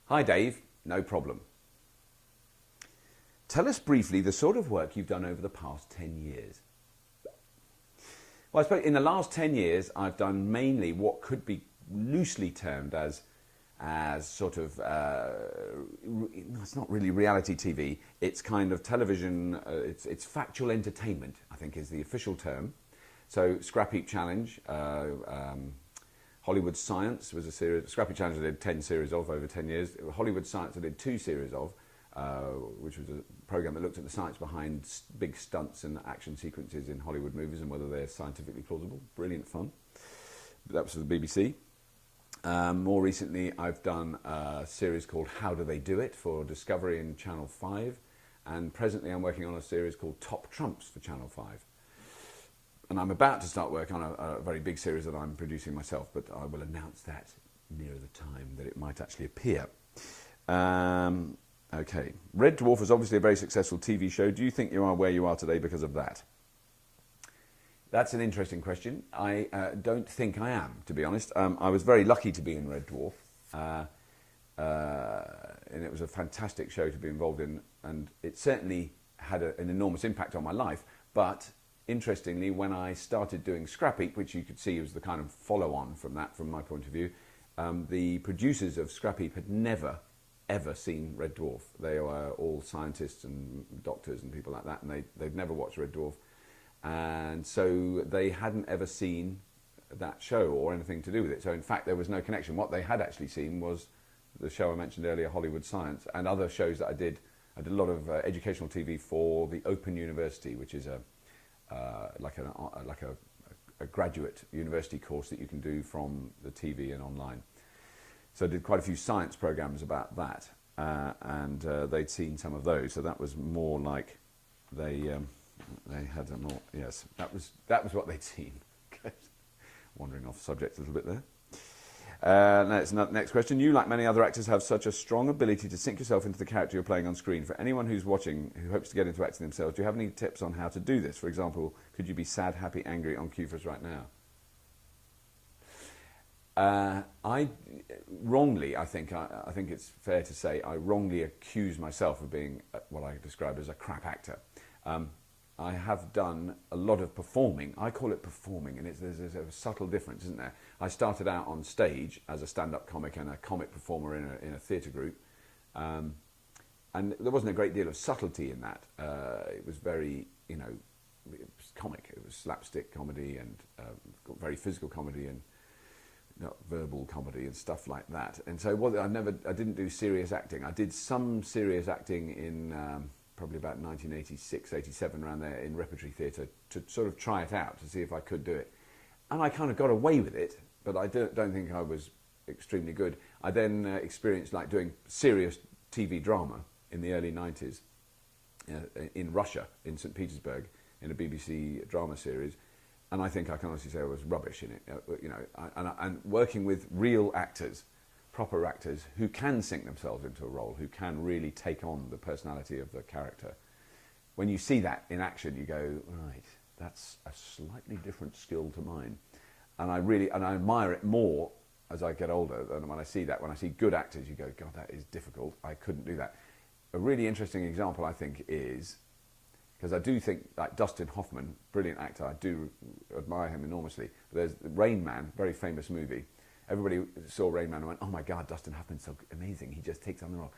Hi Dave, no problem. Tell us briefly the sort of work you've done over the past 10 years. Well, I suppose in the last 10 years I've done mainly what could be loosely termed as sort of, it's not really reality TV, it's kind of television, it's factual entertainment, I think is the official term. So Scrap Heap Challenge, Hollywood Science was a series. Scrap Heap Challenge I did 10 series of over 10 years. Hollywood Science I did 2 series of, which was a program that looked at the science behind big stunts and action sequences in Hollywood movies and whether they're scientifically plausible. Brilliant fun. That was for the BBC. More recently, I've done a series called How Do They Do It for Discovery in Channel 5. And presently I'm working on a series called Top Trumps for Channel 5. And I'm about to start work on a very big series that I'm producing myself, but I will announce that nearer the time that it might actually appear. Okay. Red Dwarf is obviously a very successful TV show. Do you think you are where you are today because of that? That's an interesting question. I don't think I am, to be honest. I was very lucky to be in Red Dwarf. And it was a fantastic show to be involved in. And it certainly had an enormous impact on my life. But interestingly, when I started doing Scrap Heap, which you could see was the kind of follow-on from that, from my point of view, the producers of Scrap Heap had never, ever seen Red Dwarf. They were all scientists and doctors and people like that, and they'd never watched Red Dwarf. And so they hadn't ever seen that show or anything to do with it. So in fact, there was no connection. What they had actually seen was the show I mentioned earlier, Hollywood Science, and other shows that I did. I did a lot of educational TV for the Open University, which is like a graduate university course that you can do from the TV and online. So I did quite a few science programs about that, and they'd seen some of those. So that was more like they had a more, yes, that was what they'd seen. Wandering off subject a little bit there. Next question. You, like many other actors, have such a strong ability to sink yourself into the character you're playing on screen. For anyone who's watching who hopes to get into acting themselves, do you have any tips on how to do this? For example, could you be sad, happy, angry on cue for us right now? I think it's fair to say I wrongly accuse myself of being what I describe as a crap actor. I have done a lot of performing. I call it performing, and there's a subtle difference, isn't there? I started out on stage as a stand-up comic and a comic performer in a theatre group, and there wasn't a great deal of subtlety in that. It was very, it was comic. It was slapstick comedy and very physical comedy and verbal comedy and stuff like that. And so I didn't do serious acting. I did some serious acting in probably about 1986, 87, around there in repertory theatre to sort of try it out, to see if I could do it. And I kind of got away with it, but I don't think I was extremely good. I then experienced like doing serious TV drama in the early 90s in Russia, in St. Petersburg, in a BBC drama series. And I think I can honestly say I was rubbish in it, and working with real actors, proper actors who can sink themselves into a role, who can really take on the personality of the character. When you see that in action, you go, right, that's a slightly different skill to mine. And I admire it more as I get older. And when I see good actors, you go, God, that is difficult. I couldn't do that. A really interesting example, I think, is, because I do think, like Dustin Hoffman, brilliant actor, I do admire him enormously. There's Rain Man, very famous movie. Everybody saw Rain Man and went, oh my God, Dustin Hoffman's so amazing. He just takes on the role.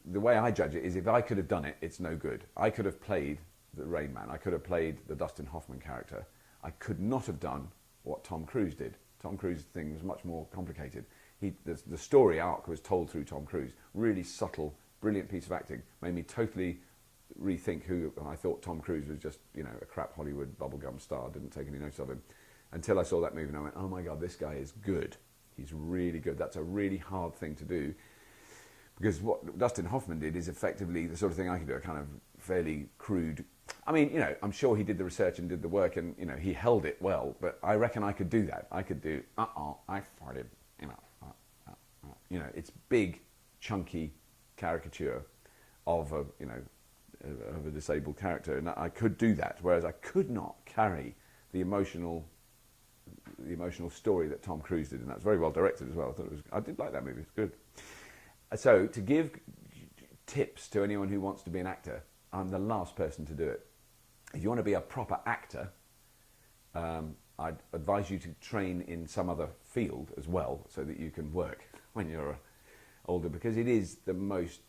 The way I judge it is if I could have done it, it's no good. I could have played the Rain Man. I could have played the Dustin Hoffman character. I could not have done what Tom Cruise did. Tom Cruise's thing was much more complicated. The story arc was told through Tom Cruise. Really subtle, brilliant piece of acting. Made me totally rethink who I thought Tom Cruise was, just a crap Hollywood bubblegum star. Didn't take any notice of him. Until I saw that movie and I went, oh my God, this guy is good. He's really good. That's a really hard thing to do. Because what Dustin Hoffman did is effectively the sort of thing I can do, a kind of fairly crude. I mean, I'm sure he did the research and did the work and, he held it well, but I reckon I could do that. I could do, I farted, it's big, chunky caricature of a disabled character, and I could do that, whereas I could not carry the emotional story that Tom Cruise did, and that's very well directed as well. I did like that movie. It's good. So to give tips to anyone who wants to be an actor, I'm the last person to do it. If you want to be a proper actor, I'd advise you to train in some other field as well so that you can work when you're older, because it is the most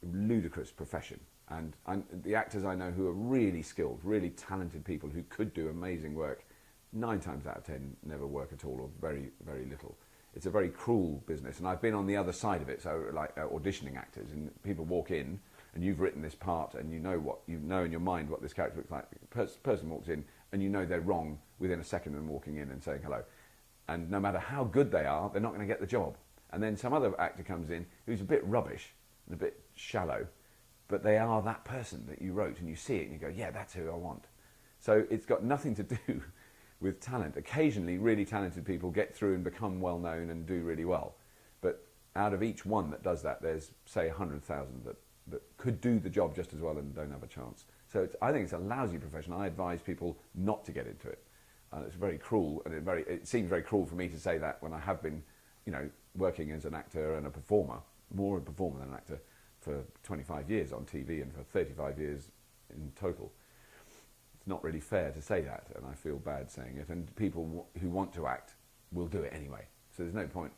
ludicrous profession. And the actors I know who are really skilled, really talented people who could do amazing work, 9 times out of 10 never work at all, or very, very little. It's a very cruel business, and I've been on the other side of it, so like auditioning actors, and people walk in and you've written this part and you know in your mind what this character looks like. Person walks in and you know they're wrong within a second of them walking in and saying hello. And no matter how good they are, they're not going to get the job. And then some other actor comes in who's a bit rubbish and a bit shallow, but they are that person that you wrote, and you see it and you go, yeah, that's who I want. So it's got nothing to do with talent. Occasionally really talented people get through and become well known and do really well. But out of each one that does that, there's say 100,000 that could do the job just as well and don't have a chance. So I think it's a lousy profession. I advise people not to get into it. It's very cruel, and it seems very cruel for me to say that when I have been, working as an actor and a performer, more a performer than an actor, for 25 years on TV and for 35 years in total. It's not really fair to say that, and I feel bad saying it. And people who want to act will do it anyway. So there's no point.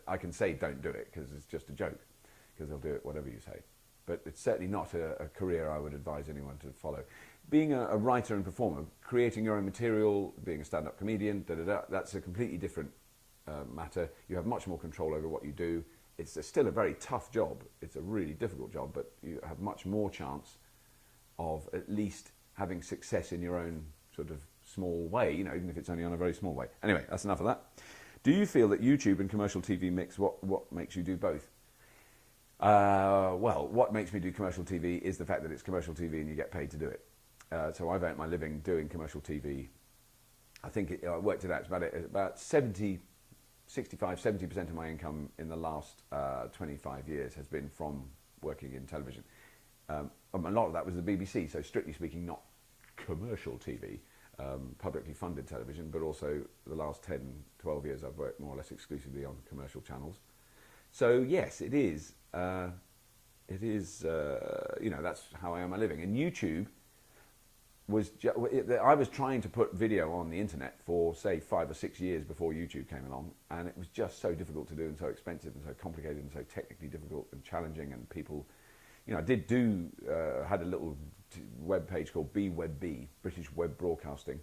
I can say don't do it because it's just a joke, because they'll do it whatever you say. But it's certainly not a career I would advise anyone to follow. Being a writer and performer, creating your own material, being a stand-up comedian, that's a completely different matter. You have much more control over what you do. It's still a very tough job. It's a really difficult job, but you have much more chance of at least having success in your own sort of small way, even if it's only on a very small way. Anyway, that's enough of that. Do you feel that YouTube and commercial TV mix? What makes you do both? Well, what makes me do commercial TV is the fact that it's commercial TV and you get paid to do it. So I've earned my living doing commercial TV. I think I worked it out. It's about 65-70% of my income in the last 25 years has been from working in television. A lot of that was the BBC, so strictly speaking, not commercial TV, publicly funded television, but also the last 10, 12 years I've worked more or less exclusively on commercial channels. So yes, it is. That's how I earn my living. And YouTube I was trying to put video on the internet for say 5 or 6 years before YouTube came along, and it was just so difficult to do and so expensive and so complicated and so technically difficult and challenging. And people, I had a little web page called BWebB, British Web Broadcasting,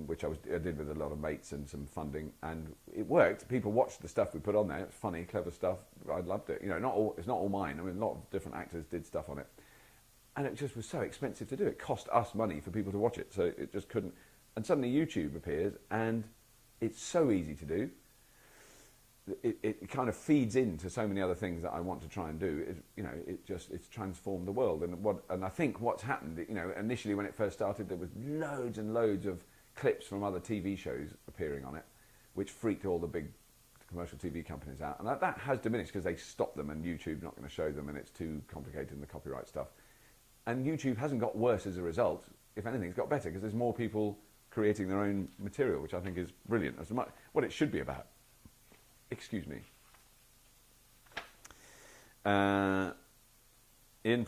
which I did with a lot of mates and some funding, and it worked. People watched the stuff we put on there. It's funny, clever stuff. I loved it. It's not all mine. I mean, a lot of different actors did stuff on it, and it just was so expensive to do. It cost us money for people to watch it, so it just couldn't. And suddenly YouTube appears, and it's so easy to do. It kind of feeds into so many other things that I want to try and do. It's transformed the world. And I think what's happened, initially when it first started, there was loads and loads of clips from other TV shows appearing on it, which freaked all the big commercial TV companies out. And that has diminished because they stopped them, and YouTube's not going to show them, and it's too complicated in the copyright stuff. And YouTube hasn't got worse as a result. If anything, it's got better because there's more people creating their own material, which I think is brilliant. That's what it should be about. Excuse me. I don't know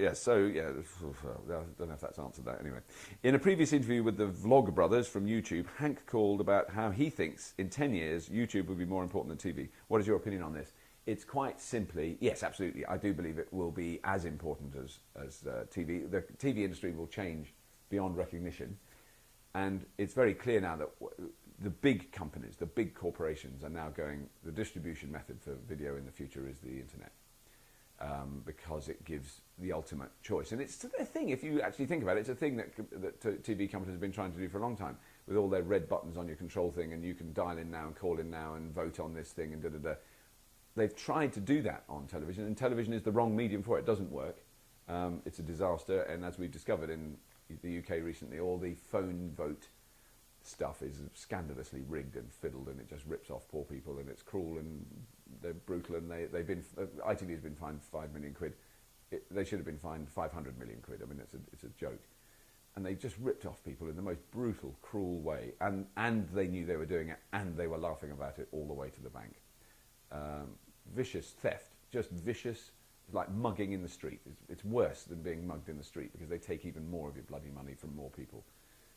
if that's answered that anyway. In a previous interview with the Vlog Brothers from YouTube, Hank called about how he thinks in 10 years YouTube will be more important than TV. What is your opinion on this? It's quite simply, yes, absolutely. I do believe it will be as important as TV. The TV industry will change beyond recognition. And it's very clear now that the big companies, the big corporations are now going, the distribution method for video in the future is the internet. Because it gives the ultimate choice. And it's a thing, if you actually think about it, it's a thing that TV companies have been trying to do for a long time, with all their red buttons on your control thing, and you can dial in now and call in now and vote on this thing and da-da-da. They've tried to do that on television, and television is the wrong medium for it. It doesn't work. It's a disaster, and as we've discovered in the UK recently, all the phone vote stuff is scandalously rigged and fiddled, and it just rips off poor people, and it's cruel, and they're brutal, and ITV has been fined 5 million quid. They should have been fined 500 million quid. I mean, it's a joke. And they just ripped off people in the most brutal, cruel way, and they knew they were doing it, and they were laughing about it all the way to the bank. vicious theft, just vicious, like mugging in the street. It's worse than being mugged in the street because they take even more of your bloody money from more people.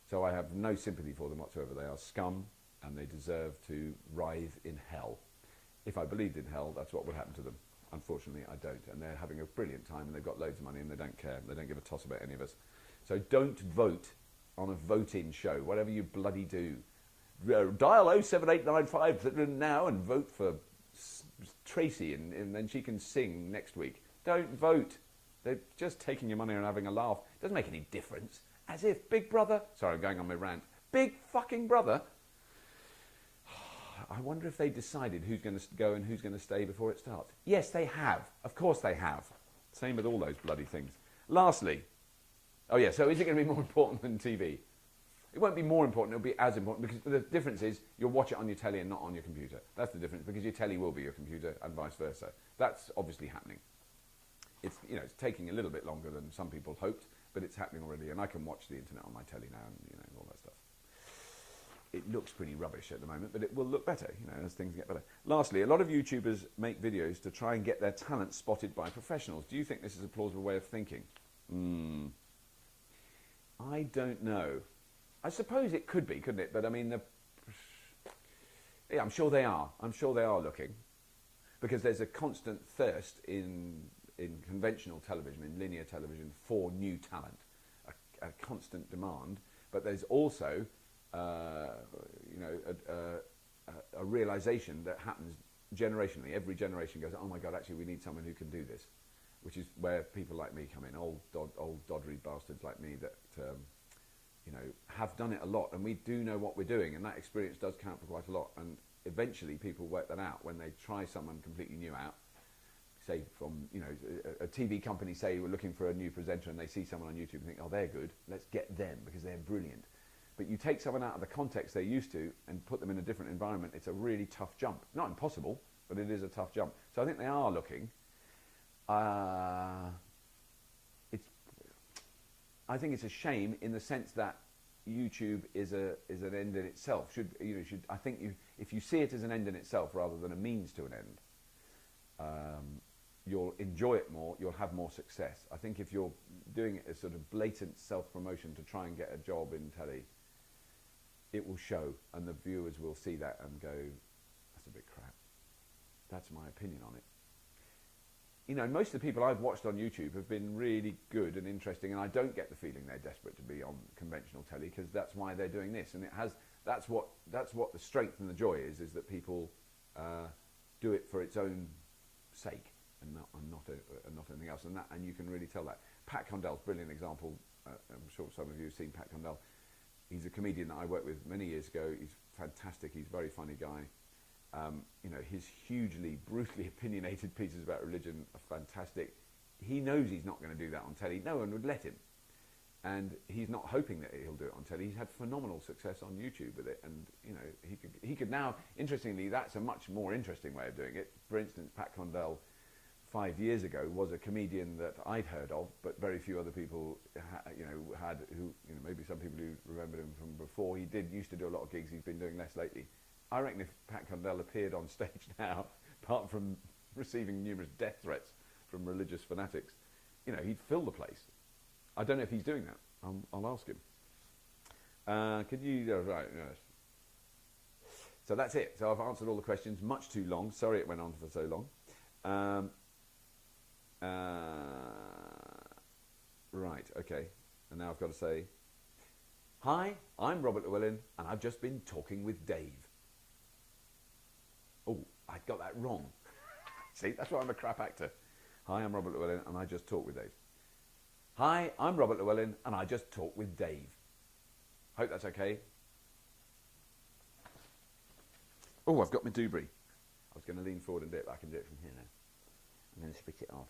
So I have no sympathy for them whatsoever. They are scum and they deserve to writhe in hell. If I believed in hell, that's what would happen to them. Unfortunately, I don't. And they're having a brilliant time and they've got loads of money and they don't care. They don't give a toss about any of us. So don't vote on a vote-in show, whatever you bloody do. Dial 07895 now and vote for Tracy and then she can sing next week. Don't vote. They're just taking your money and having a laugh. It doesn't make any difference. As if Big Brother... Sorry, I'm going on my rant. Big fucking Brother... I wonder if they decided who's going to go and who's going to stay before it starts. Yes, they have. Of course they have. Same with all those bloody things. Lastly... Oh yeah, so is it going to be more important than TV? It won't be more important, it'll be as important, because the difference is you'll watch it on your telly and not on your computer. That's the difference, because your telly will be your computer and vice versa. That's obviously happening. It's, you know, it's taking a little bit longer than some people hoped, but it's happening already, and I can watch the internet on my telly now and, you know, all that stuff. It looks pretty rubbish at the moment, but it will look better, you know, as things get better. Lastly, a lot of YouTubers make videos to try and get their talent spotted by professionals. Do you think this is a plausible way of thinking? I don't know. I suppose it could be, couldn't it? But I mean, yeah, I'm sure they are. I'm sure they are looking, because there's a constant thirst in conventional television, in linear television, for new talent, a constant demand. But there's also, you know, a realization that happens generationally. Every generation goes, oh my God, actually, we need someone who can do this, which is where people like me come in, old doddery bastards like me that. You know, have done it a lot, and we do know what we're doing, and that experience does count for quite a lot. And eventually, people work that out when they try someone completely new out. Say from, you know, a TV company say we're looking for a new presenter, and they see someone on YouTube and think, oh, they're good. Let's get them because they're brilliant. But you take someone out of the context they're used to and put them in a different environment. It's a really tough jump. Not impossible, but it is a tough jump. So I think they are looking. I think it's a shame in the sense that YouTube is an end in itself. I think if you see it as an end in itself rather than a means to an end, you'll enjoy it more. You'll have more success. I think if you're doing it as sort of blatant self-promotion to try and get a job in telly, it will show, and the viewers will see that and go, "That's a bit crap." That's my opinion on it. You know, most of the people I've watched on YouTube have been really good and interesting, and I don't get the feeling they're desperate to be on conventional telly, because that's why they're doing this, and that's what the strength and the joy is that people do it for its own sake and not anything else, and you can really tell that. Pat Condell's a brilliant example. I'm sure some of you have seen Pat Condell. He's a comedian that I worked with many years ago. He's fantastic. He's a very funny guy. You know, his hugely, brutally opinionated pieces about religion are fantastic. He knows he's not going to do that on telly. No one would let him. And he's not hoping that he'll do it on telly. He's had phenomenal success on YouTube with it. And, you know, he could now, interestingly, that's a much more interesting way of doing it. For instance, Pat Condell, 5 years ago, was a comedian that I'd heard of, but very few other people, had, who, you know, maybe some people who remembered him from before. He used to do a lot of gigs. He's been doing less lately. I reckon if Pat Condell appeared on stage now, apart from receiving numerous death threats from religious fanatics, you know, he'd fill the place. I don't know if he's doing that. I'll ask him. Could you... right, yes. So that's it. So I've answered all the questions. Much too long. Sorry it went on for so long. Right, okay. And now I've got to say, hi, I'm Robert Llewelyn, and I've just been talking with Dave. Oh, I got that wrong. See, that's why I'm a crap actor. Hi, I'm Robert Llewelyn, and I just talked with Dave. Hi, I'm Robert Llewelyn, and I just talked with Dave. Hope that's okay. Oh, I've got my doobry. I was going to lean forward and do it, but I can do it from here now. I'm going to switch it off.